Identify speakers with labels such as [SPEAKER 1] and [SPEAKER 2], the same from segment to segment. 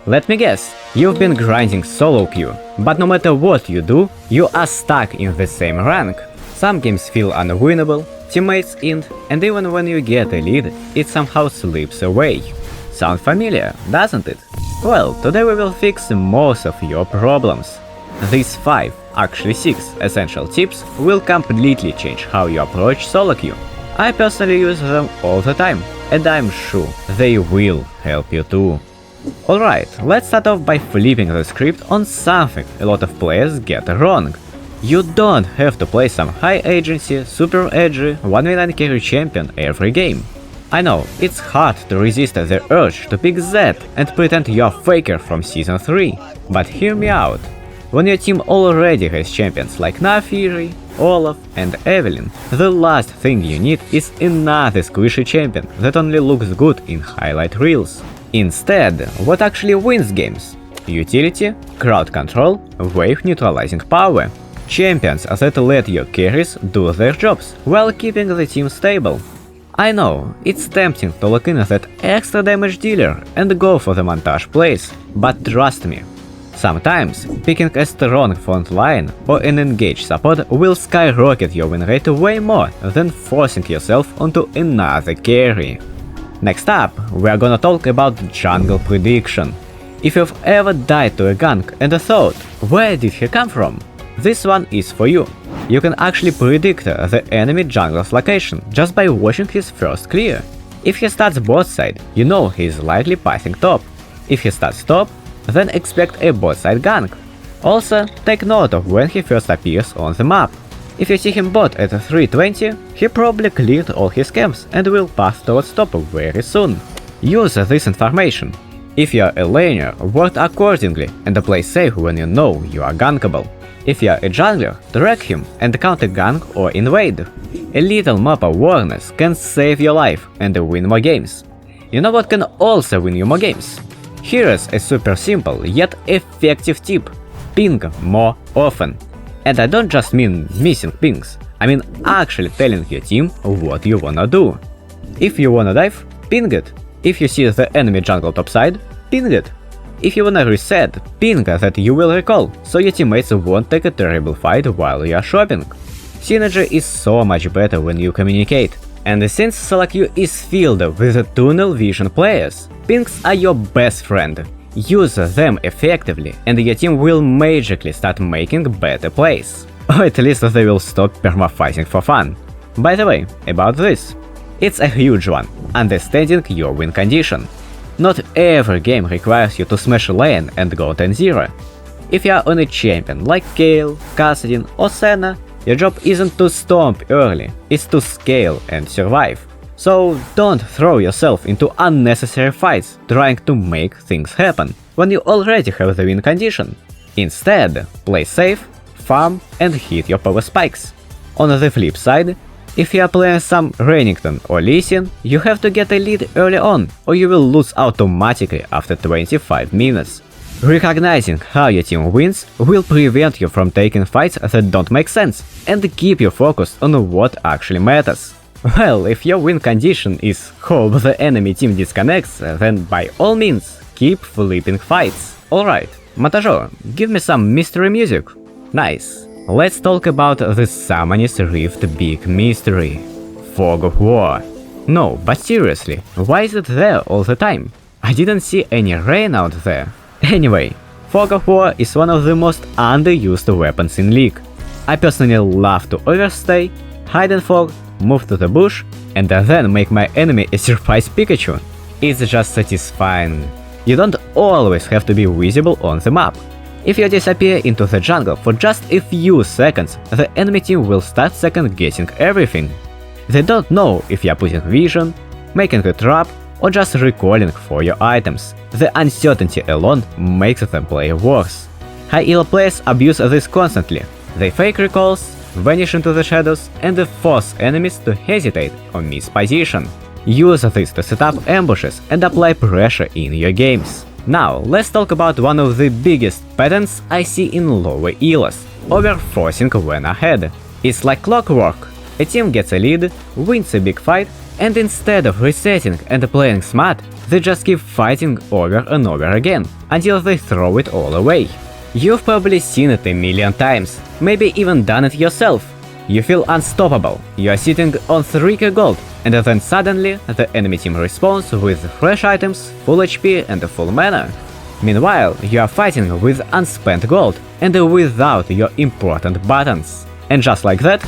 [SPEAKER 1] Let me guess, you've been grinding solo queue, but no matter what you do, you are stuck in the same rank. Some games feel unwinnable, teammates int, and even when you get a lead, it somehow slips away. Sound familiar, doesn't it? Well, today we will fix most of your problems. These 5, actually 6 essential tips will completely change how you approach solo queue. I personally use them all the time, and I'm sure they will help you too. Alright, let's start off by flipping the script on something a lot of players get wrong. You don't have to play some high agency, super edgy 1v9 carry champion every game. I know, it's hard to resist the urge to pick Zed and pretend you're Faker from Season 3, but hear me out. When your team already has champions like Naafiri, Olaf and Evelyn, the last thing you need is another squishy champion that only looks good in highlight reels. Instead, what actually wins games? Utility, crowd control, wave neutralizing power. Champions that let your carries do their jobs while keeping the team stable. I know, it's tempting to look in that extra damage dealer and go for the montage plays, but trust me, sometimes picking a strong front line or an engaged support will skyrocket your win rate way more than forcing yourself onto another carry. Next up, we are gonna talk about jungle prediction. If you've ever died to a gank and thought, where did he come from? This one is for you. You can actually predict the enemy jungler's location just by watching his first clear. If he starts bot side, you know he is likely passing top. If he starts top, then expect a bot side gank. Also, take note of when he first appears on the map. If you see him bot at 320, he probably cleared all his camps and will pass towards top very soon. Use this information. If you are a laner, ward accordingly and play safe when you know you are gankable. If you are a jungler, track him and counter gank or invade. A little map awareness can save your life and win more games. You know what can also win you more games? Here's a super simple yet effective tip. Ping more often. And I don't just mean missing pings, I mean actually telling your team what you wanna do. If you wanna dive, ping it. If you see the enemy jungle topside, ping it. If you wanna reset, ping that you will recall, so your teammates won't take a terrible fight while you are shopping. Synergy is so much better when you communicate. And since solo queue is filled with tunnel vision players, pings are your best friend. Use them effectively, and your team will magically start making better plays. Or at least they will stop perma-fighting for fun. By the way, about this. It's a huge one, understanding your win condition. Not every game requires you to smash lane and go 10-0. If you are on a champion like Kayle, Kassadin or Senna, your job isn't to stomp early, it's to scale and survive. So don't throw yourself into unnecessary fights trying to make things happen when you already have the win condition. Instead, play safe, farm and hit your power spikes. On the flip side, if you are playing some Renekton or Lee Sin, you have to get a lead early on, or you will lose automatically after 25 minutes. Recognizing how your team wins will prevent you from taking fights that don't make sense and keep you focused on what actually matters. Well, if your win condition is hope the enemy team disconnects, then by all means, keep flipping fights. Alright, Montajo, give me some mystery music. Nice. Let's talk about the Summoners Rift big mystery. Fog of War. No, but seriously, why is it there all the time? I didn't see any rain out there. Anyway, Fog of War is one of the most underused weapons in League. I personally love to overstay, hide in fog, move to the bush, and then make my enemy a surprise Pikachu. It's just satisfying. You don't always have to be visible on the map. If you disappear into the jungle for just a few seconds, the enemy team will start second guessing everything. They don't know if you're putting vision, making a trap, or just recalling for your items. The uncertainty alone makes them play worse. High-elo players abuse this constantly. They fake recalls, vanish into the shadows, and force enemies to hesitate or miss position. Use this to set up ambushes and apply pressure in your games. Now, let's talk about one of the biggest patterns I see in lower elos: overforcing when ahead. It's like clockwork. A team gets a lead, wins a big fight, and instead of resetting and playing smart, they just keep fighting over and over again, until they throw it all away. You've probably seen it a million times, maybe even done it yourself. You feel unstoppable, you are sitting on 3k gold, and then suddenly the enemy team responds with fresh items, full HP and a full mana. Meanwhile, you are fighting with unspent gold and without your important buttons. And just like that,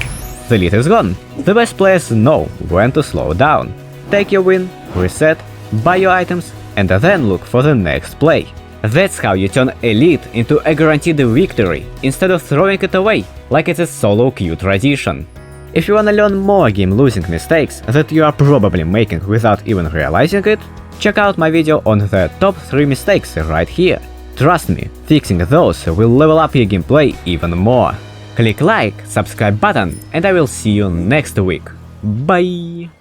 [SPEAKER 1] the lead is gone. The best players know when to slow down. Take your win, reset, buy your items, and then look for the next play. That's how you turn a lead into a guaranteed victory, instead of throwing it away, like it's a solo queue tradition. If you wanna learn more game losing mistakes that you are probably making without even realizing it, check out my video on the top 3 mistakes right here. Trust me, fixing those will level up your gameplay even more. Click like, subscribe button, and I will see you next week. Bye!